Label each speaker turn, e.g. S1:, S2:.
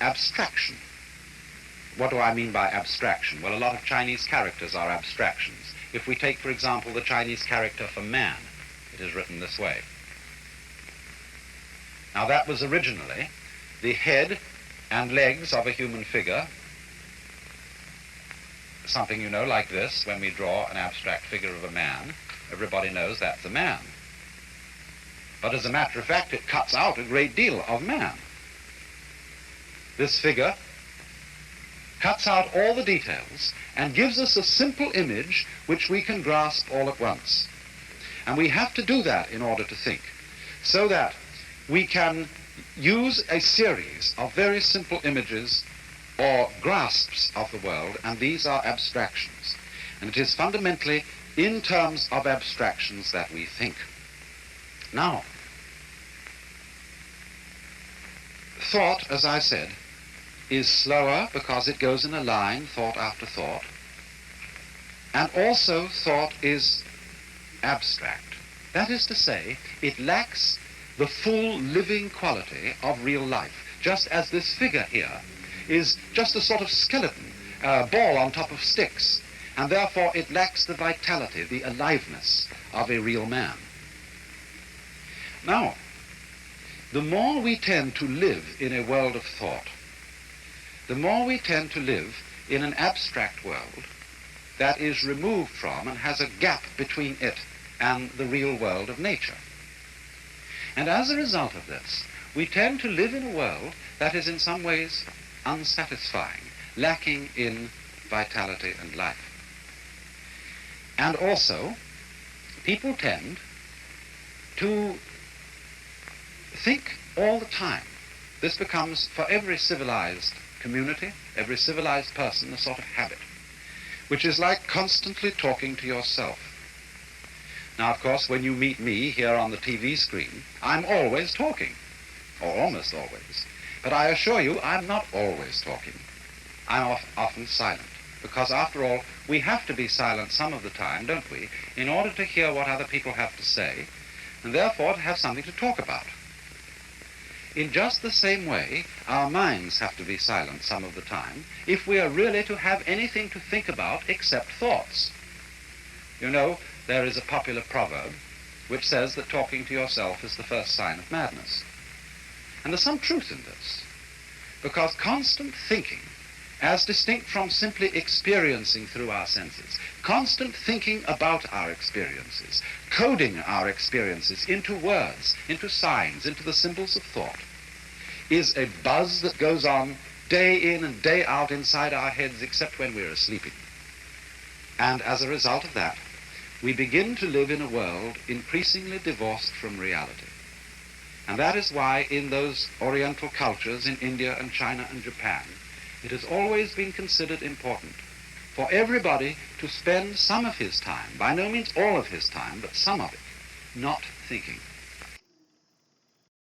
S1: abstraction. What do I mean by abstraction? Well, a lot of Chinese characters are abstractions. If we take, for example, the Chinese character for man, it is written this way. Now, that was originally the head and legs of a human figure, something, you know, like this. When we draw an abstract figure of a man, everybody knows that's a man. But as a matter of fact, it cuts out a great deal of man. This figure cuts out all the details and gives us a simple image which we can grasp all at once. And we have to do that in order to think, so that we can use a series of very simple images or grasps of the world, and these are abstractions. And it is fundamentally in terms of abstractions that we think. Now, thought, as I said, is slower because it goes in a line, thought after thought. And also thought is abstract. That is to say, it lacks the full living quality of real life, just as this figure here is just a sort of skeleton, ball on top of sticks, and therefore it lacks the vitality, the aliveness of a real man. Now, the more we tend to live in a world of thought, the more we tend to live in an abstract world that is removed from and has a gap between it and the real world of nature. And as a result of this, we tend to live in a world that is in some ways unsatisfying, lacking in vitality and life. And also, people tend to think all the time. This becomes, for every civilized community, every civilized person, a sort of habit, which is like constantly talking to yourself. Now, of course, when you meet me here on the TV screen, I'm always talking, or almost always. But I assure you, I'm not always talking. I'm often silent, because after all, we have to be silent some of the time, don't we, in order to hear what other people have to say, and therefore to have something to talk about. In just the same way, our minds have to be silent some of the time if we are really to have anything to think about except thoughts. You know, there is a popular proverb which says that talking to yourself is the first sign of madness. And there's some truth in this, because constant thinking, as distinct from simply experiencing through our senses, constant thinking about our experiences, coding our experiences into words, into signs, into the symbols of thought, is a buzz that goes on day in and day out inside our heads except when we're sleeping. And as a result of that, we begin to live in a world increasingly divorced from reality. And that is why in those Oriental cultures in India and China and Japan, it has always been considered important for everybody to spend some of his time, by no means all of his time, but some of it, not thinking.